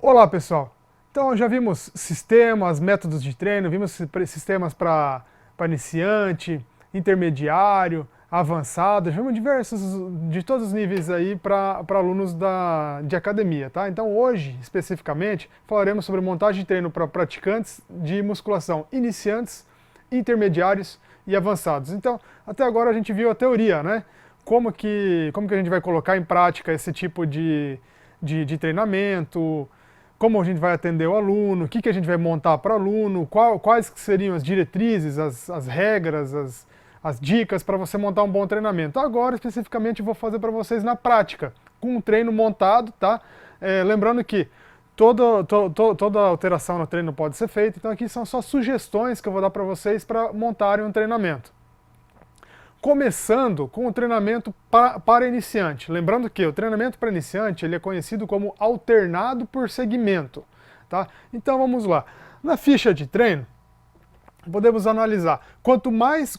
Olá pessoal, então já vimos sistemas, métodos de treino, vimos sistemas para iniciante, intermediário, avançado, já vimos diversos, de todos os níveis aí para alunos de academia, tá? Então hoje, especificamente, falaremos sobre montagem de treino para praticantes de musculação iniciantes, intermediários e avançados. Então, até agora a gente viu a teoria, né? Como que a gente vai colocar em prática esse tipo de treinamento, como a gente vai atender o aluno, o que a gente vai montar para o aluno, quais seriam as diretrizes, as regras, as dicas para você montar um bom treinamento. Agora, especificamente, vou fazer para vocês na prática, com um treino montado, tá? Lembrando que toda alteração no treino pode ser feita, então aqui são só sugestões que eu vou dar para vocês para montarem um treinamento. Começando com o treinamento para iniciante. Lembrando que o treinamento para iniciante ele é conhecido como alternado por segmento. Tá? Então vamos lá. Na ficha de treino, podemos analisar. Quanto mais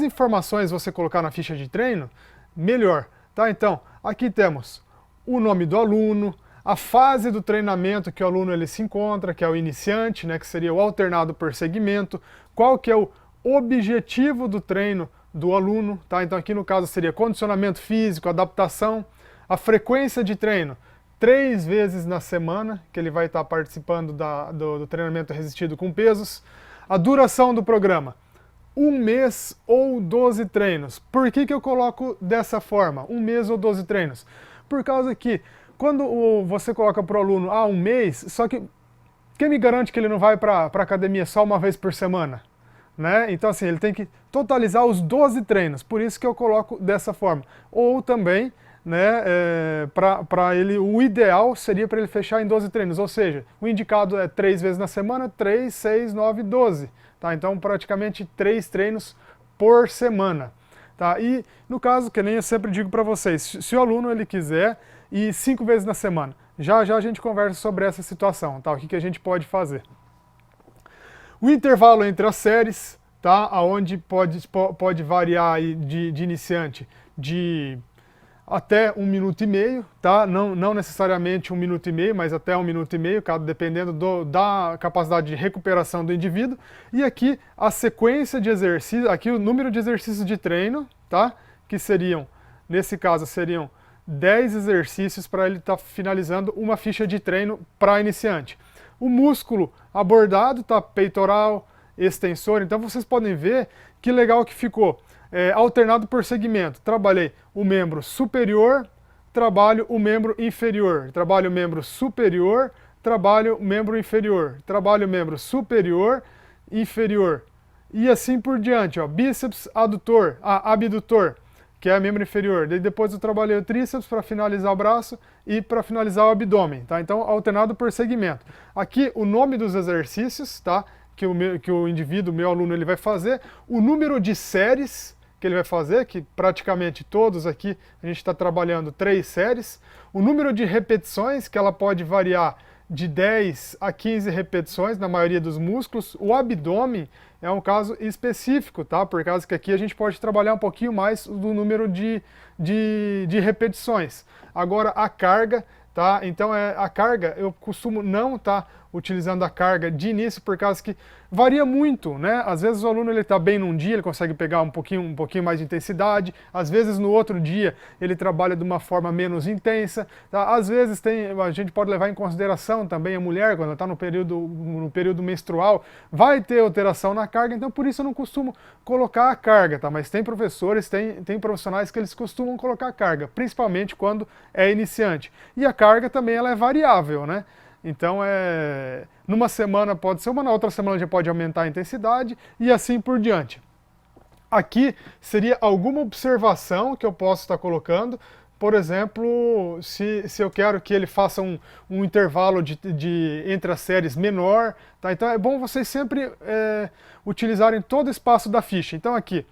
informações você colocar na ficha de treino, melhor. Tá? Então, aqui temos o nome do aluno, a fase do treinamento que o aluno ele se encontra, que é o iniciante, né, que seria o alternado por segmento, qual que é o objetivo do treino do aluno, tá? Então aqui no caso seria condicionamento físico, adaptação, a frequência de treino, 3 vezes na semana, que ele vai estar participando do treinamento resistido com pesos, a duração do programa, 1 mês ou 12 treinos. Por que eu coloco dessa forma, 1 mês ou 12 treinos? Por causa que quando você coloca para o aluno, 1 mês, só que quem me garante que ele não vai para a academia só uma vez por semana? Né? Então assim, ele tem que totalizar os 12 treinos, por isso que eu coloco dessa forma. Ou também, né, para ele, o ideal seria para ele fechar em 12 treinos, ou seja, o indicado é 3 vezes na semana, 3, 6, 9, 12. Tá? Então praticamente 3 treinos por semana. Tá? E no caso, que nem eu sempre digo para vocês, se o aluno ele quiser ir 5 vezes na semana, já a gente conversa sobre essa situação, tá? O que a gente pode fazer. O intervalo entre as séries, tá? Onde pode variar de iniciante de até 1 minuto e meio, tá? Não necessariamente 1 minuto e meio, mas até 1 minuto e meio, dependendo da capacidade de recuperação do indivíduo. E aqui a sequência de exercícios, aqui o número de exercícios de treino, tá? Que seriam, nesse caso, seriam 10 exercícios para ele estar finalizando uma ficha de treino para iniciante. O músculo abordado, tá? Peitoral, extensor, então vocês podem ver que legal que ficou. Alternado por segmento, trabalhei o membro superior, trabalho o membro inferior, trabalho o membro superior, trabalho o membro inferior, trabalho o membro superior, inferior, e assim por diante, ó, bíceps, adutor, abdutor, que é membro inferior. Daí depois eu trabalhei o tríceps para finalizar o braço e para finalizar o abdômen, tá? Então alternado por segmento. Aqui o nome dos exercícios, tá? Que o indivíduo, meu aluno, ele vai fazer, o número de séries que ele vai fazer, que praticamente todos aqui a gente está trabalhando 3 séries, o número de repetições, que ela pode variar de 10 a 15 repetições na maioria dos músculos. O abdômen é um caso específico, tá? Por causa que aqui a gente pode trabalhar um pouquinho mais do número de repetições. Agora a carga, tá? Então a carga, eu costumo não estar utilizando a carga de início por causa que varia muito, né? Às vezes o aluno ele está bem num dia, ele consegue pegar um pouquinho mais de intensidade, às vezes no outro dia ele trabalha de uma forma menos intensa, tá? Às vezes a gente pode levar em consideração também a mulher, quando ela está no período menstrual, vai ter alteração na carga, então por isso eu não costumo colocar a carga, tá? Mas tem professores, tem profissionais que eles costumam colocar a carga, principalmente quando é iniciante. E a carga também ela é variável, né? Então, numa semana pode ser uma, na outra semana já pode aumentar a intensidade e assim por diante. Aqui seria alguma observação que eu posso estar colocando, por exemplo, se eu quero que ele faça um intervalo entre as séries menor, tá? Então é bom vocês sempre utilizarem todo o espaço da ficha. Então aqui,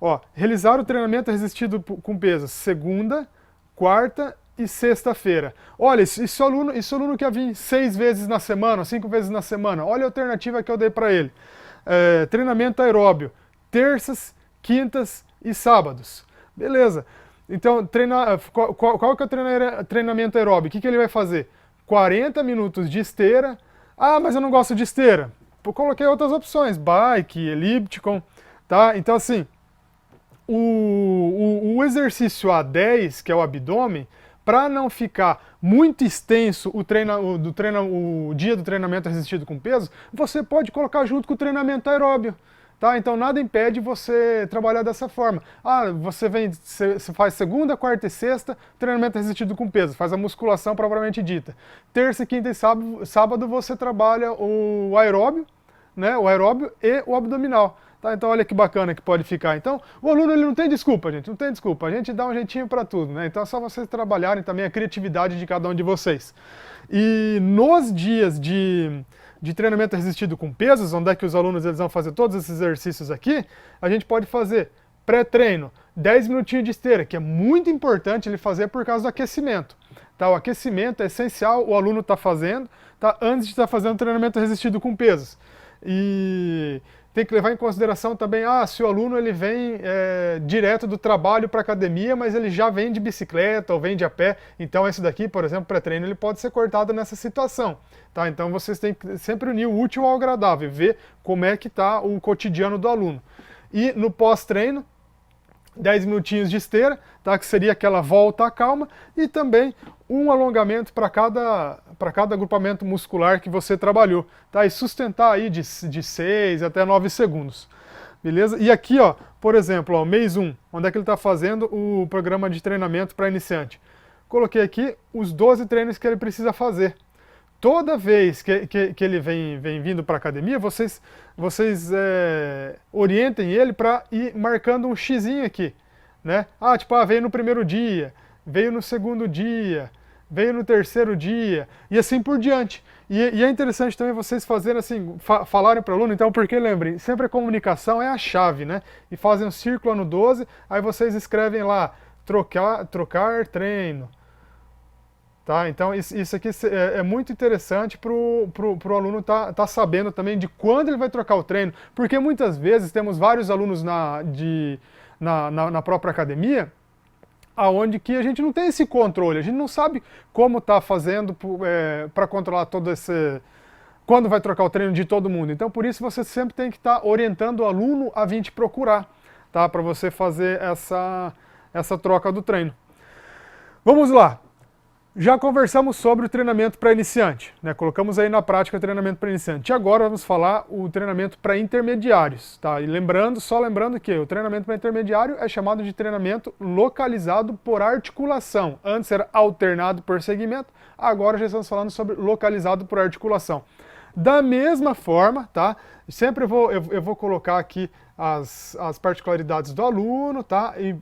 ó, realizar o treinamento resistido com peso segunda, quarta e sexta-feira. Olha, esse aluno quer vir 6 vezes na semana, 5 vezes na semana, olha a alternativa que eu dei para ele. Treinamento aeróbio, terças, quintas e sábados. Beleza. Então, qual que é o treinamento aeróbio? O que ele vai fazer? 40 minutos de esteira. Ah, mas eu não gosto de esteira. Eu coloquei outras opções, bike, elliptical, tá? Então assim, o exercício A10, que é o abdômen, para não ficar muito extenso o dia do treinamento resistido com peso, você pode colocar junto com o treinamento aeróbio. Tá? Então nada impede você trabalhar dessa forma. Ah, você faz segunda, quarta e sexta, treinamento resistido com peso, faz a musculação propriamente dita. Terça, quinta e sábado você trabalha o aeróbio, né? O aeróbio e o abdominal. Tá? Então olha que bacana que pode ficar. Então o aluno ele não tem desculpa, gente, não tem desculpa. A gente dá um jeitinho para tudo, né? Então é só vocês trabalharem também a criatividade de cada um de vocês. E nos dias de treinamento resistido com pesos, onde é que os alunos eles vão fazer todos esses exercícios aqui, a gente pode fazer pré-treino, 10 minutinhos de esteira, que é muito importante ele fazer por causa do aquecimento. Tá? O aquecimento é essencial, o aluno está fazendo, tá? Antes de estar fazendo treinamento resistido com pesos. E tem que levar em consideração também, se o aluno ele vem direto do trabalho para a academia, mas ele já vem de bicicleta ou vem de a pé, então esse daqui, por exemplo, pré-treino, ele pode ser cortado nessa situação. Tá? Então vocês têm que sempre unir o útil ao agradável, ver como é que está o cotidiano do aluno. E no pós-treino, 10 minutinhos de esteira, tá? Que seria aquela volta à calma, e também um alongamento para cada agrupamento muscular que você trabalhou, tá? E sustentar aí de 6 até 9 segundos, beleza? E aqui, ó, por exemplo, ó, mês 1, onde é que ele está fazendo o programa de treinamento para iniciante? Coloquei aqui os 12 treinos que ele precisa fazer. Toda vez que ele vem vindo para a academia, vocês orientem ele para ir marcando um xizinho aqui, né? Veio no primeiro dia, veio no segundo dia, veio no terceiro dia, e assim por diante. E é interessante também vocês fazerem assim, falarem para o aluno, então, porque lembrem, sempre a comunicação é a chave, né? E fazem um círculo no 12, aí vocês escrevem lá, trocar treino. Tá? Então isso aqui é muito interessante para o aluno tá sabendo também de quando ele vai trocar o treino, porque muitas vezes temos vários alunos na própria academia, aonde que a gente não tem esse controle, a gente não sabe como está fazendo para controlar todo esse... quando vai trocar o treino de todo mundo. Então por isso você sempre tem que estar orientando o aluno a vir te procurar, tá? Para você fazer essa troca do treino. Vamos lá! Já conversamos sobre o treinamento para iniciante, né? Colocamos aí na prática o treinamento para iniciante. E agora vamos falar o treinamento para intermediários, tá? E só lembrando que o treinamento para intermediário é chamado de treinamento localizado por articulação. Antes era alternado por segmento, agora já estamos falando sobre localizado por articulação. Da mesma forma, tá? Sempre eu vou colocar aqui as particularidades do aluno, tá? E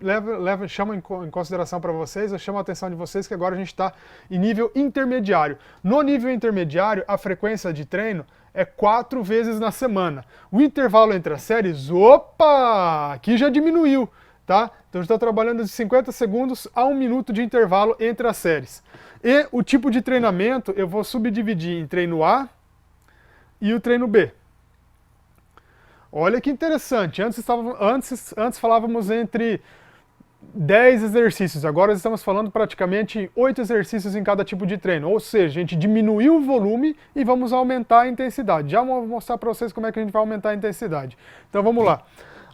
chamo em consideração para vocês, eu chamo a atenção de vocês que agora a gente está em nível intermediário. No nível intermediário, a frequência de treino é 4 vezes na semana. O intervalo entre as séries, aqui já diminuiu, tá? Então a gente está trabalhando de 50 segundos a 1 minuto de intervalo entre as séries. E o tipo de treinamento eu vou subdividir em treino A e o treino B. Olha que interessante, antes falávamos entre 10 exercícios, agora estamos falando praticamente 8 exercícios em cada tipo de treino, ou seja, a gente diminuiu o volume e vamos aumentar a intensidade. Já vou mostrar para vocês como é que a gente vai aumentar a intensidade. Então vamos lá.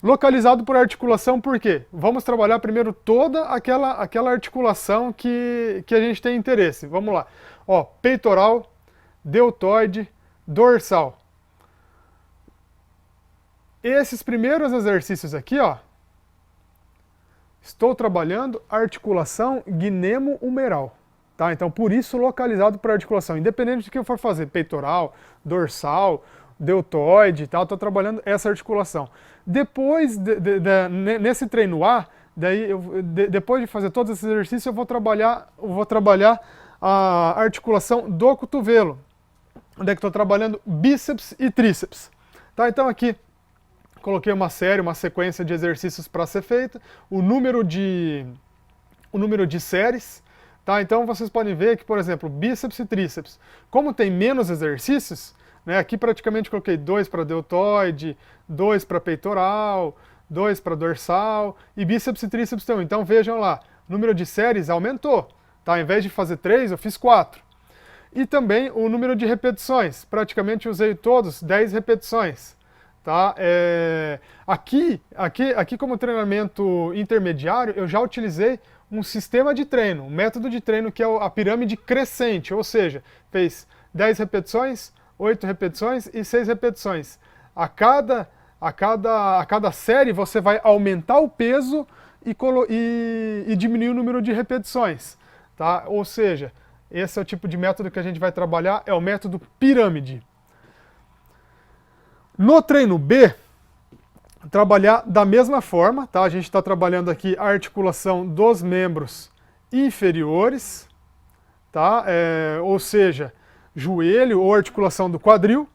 Localizado por articulação, por quê? Vamos trabalhar primeiro toda aquela articulação que a gente tem interesse. Vamos lá. Ó, peitoral, deltoide, dorsal. Esses primeiros exercícios aqui, ó, estou trabalhando articulação guinemo-humeral, tá? Então, por isso, localizado por articulação, independente do que eu for fazer, peitoral, dorsal, deltoide e tal, estou trabalhando essa articulação. Depois, nesse treino A, depois de fazer todos esses exercícios, eu vou trabalhar a articulação do cotovelo, onde é que estou trabalhando bíceps e tríceps, tá? Então, aqui, coloquei uma sequência de exercícios para ser feita, o número de séries, tá? Então vocês podem ver que, por exemplo, bíceps e tríceps, como tem menos exercícios, né, aqui praticamente coloquei 2 para deltoide, 2 para peitoral, 2 para dorsal, e bíceps e tríceps também. Então vejam lá, o número de séries aumentou, tá? Ao invés de fazer 3, eu fiz 4. E também o número de repetições, praticamente usei todos, 10 repetições. Tá? Aqui como treinamento intermediário, eu já utilizei um sistema de treino, um método de treino que é a pirâmide crescente, ou seja, fez 10 repetições, 8 repetições e 6 repetições. A cada série você vai aumentar o peso e diminuir o número de repetições. Tá? Ou seja, esse é o tipo de método que a gente vai trabalhar, é o método pirâmide. No treino B, trabalhar da mesma forma, tá? A gente está trabalhando aqui a articulação dos membros inferiores, tá? Ou seja, joelho ou articulação do quadril.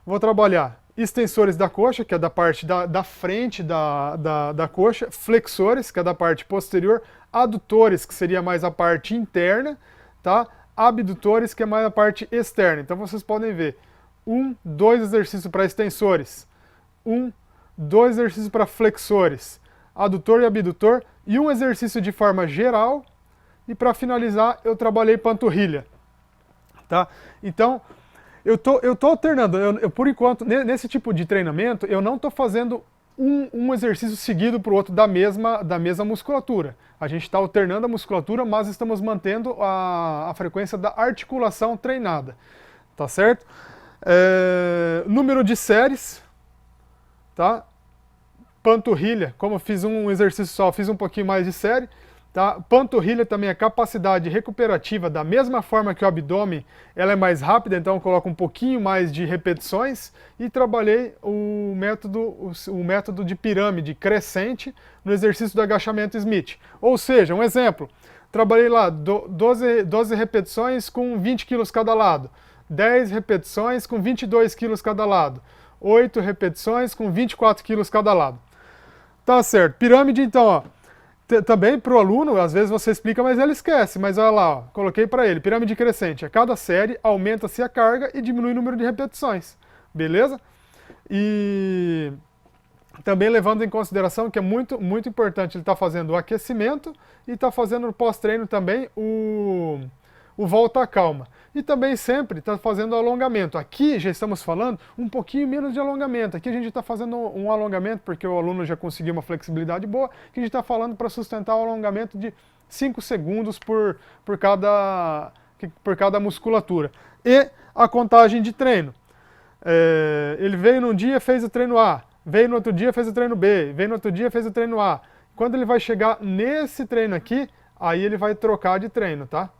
Vou trabalhar extensores da coxa, que é da parte da frente da coxa, flexores, que é da parte posterior, adutores, que seria mais a parte interna, tá? Abdutores, que é mais a parte externa. Então vocês podem ver, 2 exercícios para extensores, 2 exercícios para flexores, adutor e abdutor, e um exercício de forma geral, e para finalizar eu trabalhei panturrilha. Tá? Então, eu tô alternando, por enquanto, nesse tipo de treinamento, eu não estou fazendo um exercício seguido para o outro da mesma musculatura. A gente está alternando a musculatura, mas estamos mantendo a frequência da articulação treinada. Tá certo? Número de séries, tá? Panturrilha, como eu fiz um exercício só, fiz um pouquinho mais de série. Tá? Panturrilha também é capacidade recuperativa, da mesma forma que o abdômen, ela é mais rápida, então eu coloco um pouquinho mais de repetições e trabalhei o método de pirâmide crescente no exercício do agachamento Smith. Ou seja, um exemplo, trabalhei lá 12 repetições com 20 quilos cada lado, 10 repetições com 22 quilos cada lado, 8 repetições com 24 quilos cada lado. Tá certo. Pirâmide, então, ó. Também para o aluno, às vezes você explica, mas ele esquece. Mas olha lá, ó, coloquei para ele. Pirâmide crescente. A cada série aumenta-se a carga e diminui o número de repetições. Beleza? E também levando em consideração que é muito, muito importante ele estar fazendo o aquecimento e estar fazendo no pós-treino também o volta à calma. E também sempre está fazendo alongamento. Aqui já estamos falando um pouquinho menos de alongamento. Aqui a gente está fazendo um alongamento porque o aluno já conseguiu uma flexibilidade boa, que a gente está falando para sustentar o alongamento de 5 segundos por cada musculatura. E a contagem de treino. Ele veio num dia, fez o treino A. Veio no outro dia, fez o treino B. Veio no outro dia, fez o treino A. Quando ele vai chegar nesse treino aqui, aí ele vai trocar de treino, tá?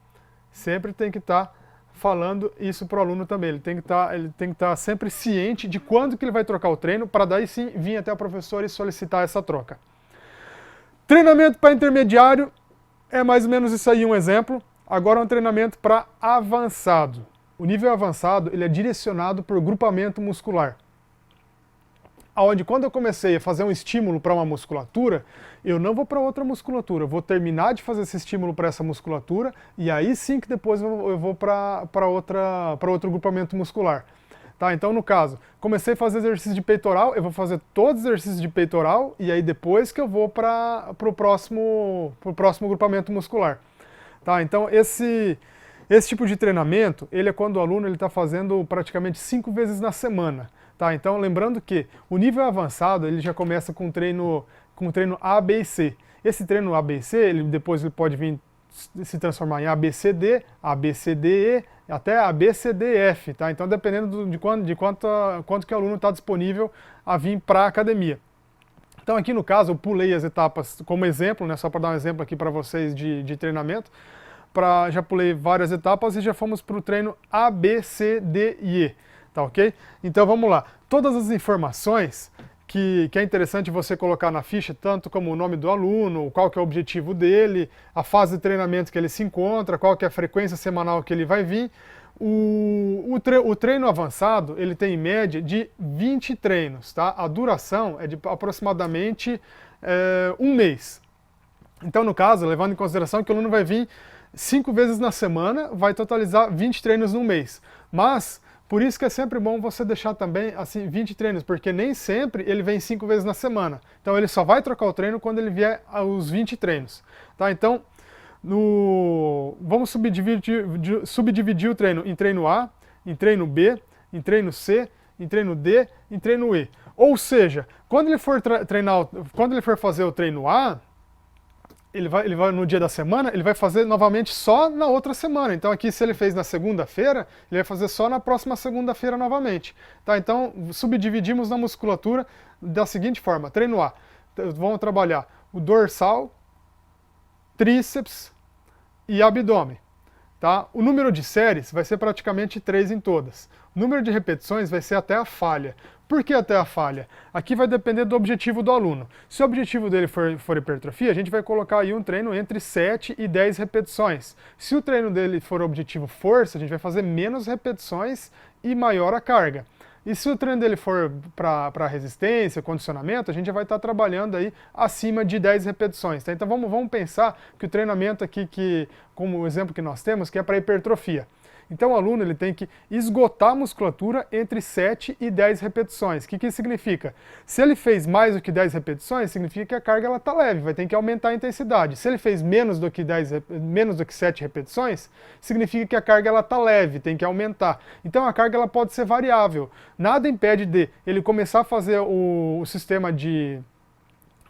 Sempre tem que estar falando isso para o aluno também. Ele tem que estar sempre ciente de quando que ele vai trocar o treino, para daí sim vir até o professor e solicitar essa troca. Treinamento para intermediário é mais ou menos isso aí, um exemplo. Agora um treinamento para avançado. O nível avançado ele é direcionado por grupamento muscular. Onde quando eu comecei a fazer um estímulo para uma musculatura, eu não vou para outra musculatura, eu vou terminar de fazer esse estímulo para essa musculatura e aí sim que depois eu vou para outro grupamento muscular. Tá? Então no caso, comecei a fazer exercício de peitoral, eu vou fazer todos os exercícios de peitoral e aí depois que eu vou para o próximo grupamento muscular. Tá? Então esse tipo de treinamento, ele é quando o aluno está fazendo praticamente 5 vezes na semana. Tá, então lembrando que o nível avançado ele já começa com treino A, B e C. Esse treino A, B e C, depois ele pode vir se transformar em ABCD, ABCDE, até ABCDF, tá? Então dependendo de quanto que o aluno está disponível a vir para a academia. Então aqui no caso eu pulei as etapas como exemplo, né, só para dar um exemplo aqui para vocês de treinamento. Já pulei várias etapas e já fomos para o treino A, B, C, D e E. Tá ok? Então vamos lá. Todas as informações que é interessante você colocar na ficha, tanto como o nome do aluno, qual que é o objetivo dele, a fase de treinamento que ele se encontra, qual que é a frequência semanal que ele vai vir. O treino avançado, ele tem em média de 20 treinos, tá? A duração é de aproximadamente um mês. Então no caso, levando em consideração que o aluno vai vir 5 vezes na semana, vai totalizar 20 treinos no mês. Mas por isso que é sempre bom você deixar também assim 20 treinos, porque nem sempre ele vem 5 vezes na semana. Então ele só vai trocar o treino quando ele vier aos 20 treinos. Tá? Então, Vamos subdividir o treino em treino A, em treino B, em treino C, em treino D, em treino E. Ou seja, quando ele for fazer o treino A, ele vai no dia da semana, ele vai fazer novamente só na outra semana. Então aqui, se ele fez na segunda-feira, ele vai fazer só na próxima segunda-feira novamente. Tá? Então subdividimos na musculatura da seguinte forma: treino A, vamos trabalhar o dorsal, tríceps e abdômen. Tá? O número de séries vai ser praticamente 3 em todas. O número de repetições vai ser até a falha. Por que até a falha? Aqui vai depender do objetivo do aluno. Se o objetivo dele for hipertrofia, a gente vai colocar aí um treino entre 7 e 10 repetições. Se o treino dele for objetivo força, a gente vai fazer menos repetições e maior a carga. E se o treino dele for para resistência, condicionamento, a gente já vai estar trabalhando aí acima de 10 repetições. Tá? Então vamos pensar que o treinamento aqui, como o exemplo que nós temos, que é para hipertrofia. Então o aluno ele tem que esgotar a musculatura entre 7 e 10 repetições. O que isso significa? Se ele fez mais do que 10 repetições, significa que a carga está leve, vai ter que aumentar a intensidade. Se ele fez menos do que 7 repetições, significa que a carga está leve, tem que aumentar. Então a carga ela pode ser variável. Nada impede de ele começar a fazer o sistema de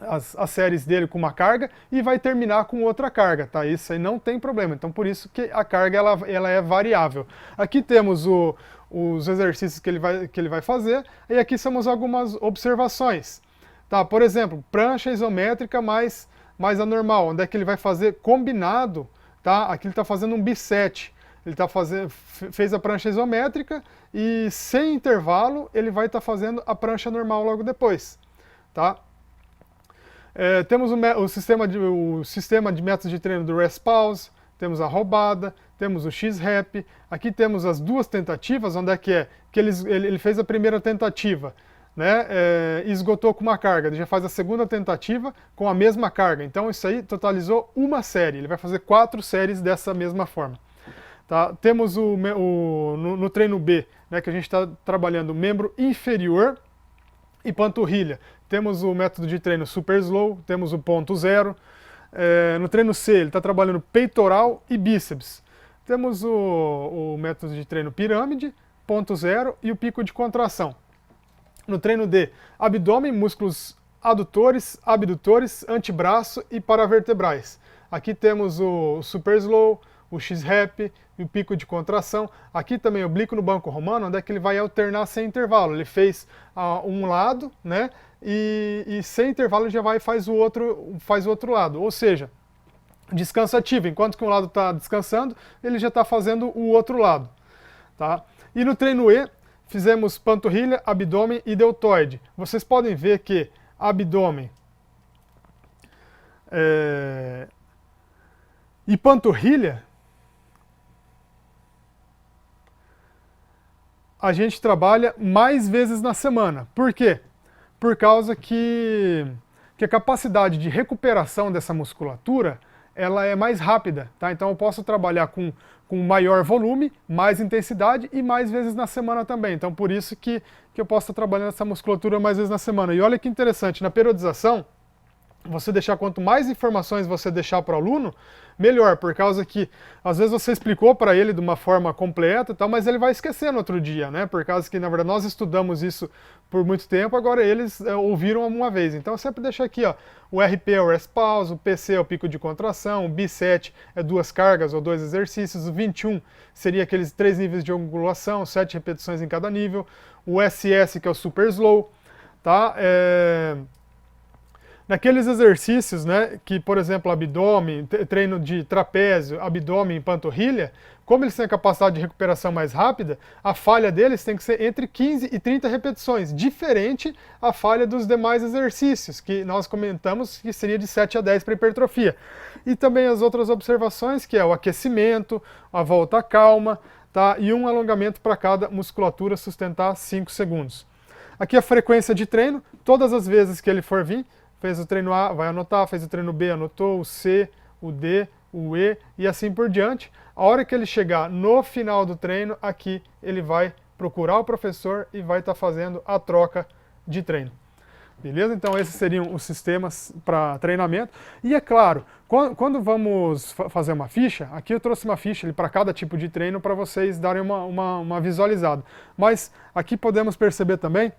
as séries dele com uma carga e vai terminar com outra carga, tá? Isso aí não tem problema. Então por isso que a carga ela é variável. Aqui temos os exercícios que ele vai fazer e aqui temos algumas observações. Tá? Por exemplo, prancha isométrica mais anormal, onde é que ele vai fazer combinado, tá? Aqui ele está fazendo um bisete. Ele fez a prancha isométrica e sem intervalo ele vai estar fazendo a prancha normal logo depois, tá? Temos o sistema de métodos de treino do rest pause, temos a roubada, temos o X-Rap, aqui temos as duas tentativas, onde é que ele fez a primeira tentativa, né, esgotou com uma carga, ele já faz a segunda tentativa com a mesma carga, então isso aí totalizou uma série, ele vai fazer 4 séries dessa mesma forma. Tá? Temos no treino B, né, que a gente está trabalhando o membro inferior e panturrilha. Temos o método de treino super slow, temos o ponto zero. No treino C, ele está trabalhando peitoral e bíceps. Temos o método de treino pirâmide, ponto zero e o pico de contração. No treino D, abdômen, músculos adutores, abdutores, antebraço e paravertebrais. Aqui temos o super slow, o X-Rap e o pico de contração. Aqui também o oblíquo no banco romano, onde é que ele vai alternar sem intervalo. Ele fez um lado, né? E sem intervalo ele já vai e faz o outro lado. Ou seja, descanso ativo. Enquanto que um lado está descansando, ele já está fazendo o outro lado. Tá? E no treino E, fizemos panturrilha, abdômen e deltoide. Vocês podem ver que abdômen e panturrilha, a gente trabalha mais vezes na semana. Por quê? Por causa que a capacidade de recuperação dessa musculatura ela é mais rápida, tá? Então eu posso trabalhar com maior volume, mais intensidade e mais vezes na semana também. Então por isso que eu posso estar trabalhando essa musculatura mais vezes na semana. E olha que interessante, na periodização, quanto mais informações você deixar para o aluno, melhor, por causa que às vezes você explicou para ele de uma forma completa e tal, mas ele vai esquecer no outro dia, né? Por causa que na verdade nós estudamos isso por muito tempo, agora eles ouviram uma vez. Então sempre deixa aqui, ó, o RP é o rest pause, o PC é o pico de contração, o B7 é 2 cargas ou 2 exercícios, o 21 seria aqueles 3 níveis de angulação, 7 repetições em cada nível, o SS que é o super slow, tá? Naqueles exercícios, né, que, por exemplo, abdômen, treino de trapézio, abdômen e panturrilha, como eles têm a capacidade de recuperação mais rápida, a falha deles tem que ser entre 15 e 30 repetições, diferente a falha dos demais exercícios, que nós comentamos que seria de 7 a 10 para hipertrofia. E também as outras observações, que é o aquecimento, a volta calma, tá, e um alongamento para cada musculatura sustentar 5 segundos. Aqui a frequência de treino, todas as vezes que ele for vir, fez o treino A, vai anotar, fez o treino B, anotou, o C, o D, o E e assim por diante. A hora que ele chegar no final do treino, aqui ele vai procurar o professor e vai estar fazendo a troca de treino. Beleza? Então esses seriam os sistemas para treinamento. E é claro, quando vamos fazer uma ficha, aqui eu trouxe uma ficha para cada tipo de treino para vocês darem uma visualizada. Mas aqui podemos perceber também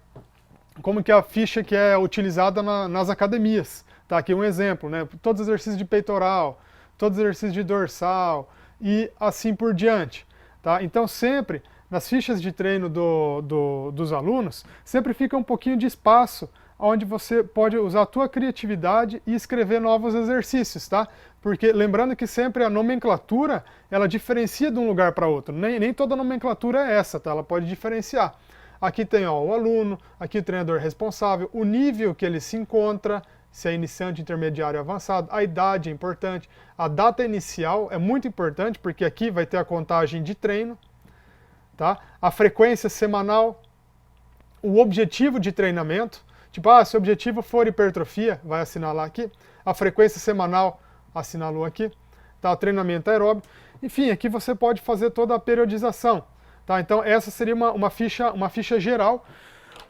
como que é a ficha que é utilizada nas academias. Tá aqui um exemplo, né? Todos os exercícios de peitoral, todos os exercícios de dorsal e assim por diante. Tá? Então sempre, nas fichas de treino dos alunos, sempre fica um pouquinho de espaço onde você pode usar a tua criatividade e escrever novos exercícios, tá? Porque lembrando que sempre a nomenclatura, ela diferencia de um lugar para outro. Nem toda nomenclatura é essa, tá? Ela pode diferenciar. Aqui tem ó, o aluno, aqui o treinador responsável, o nível que ele se encontra, se é iniciante, intermediário, avançado, a idade é importante, a data inicial é muito importante, porque aqui vai ter a contagem de treino, tá? A frequência semanal, o objetivo de treinamento, tipo, se o objetivo for hipertrofia, vai assinalar aqui, a frequência semanal, assinalou aqui, tá? O treinamento aeróbico, enfim, aqui você pode fazer toda a periodização, tá? Então essa seria uma ficha geral,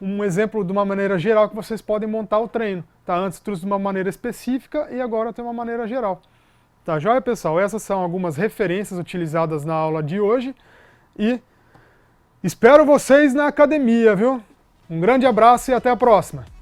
um exemplo de uma maneira geral que vocês podem montar o treino, tá? Antes trouxe de uma maneira específica e agora tem uma maneira geral. Tá joia, pessoal? Essas são algumas referências utilizadas na aula de hoje e espero vocês na academia, viu? Um grande abraço e até a próxima!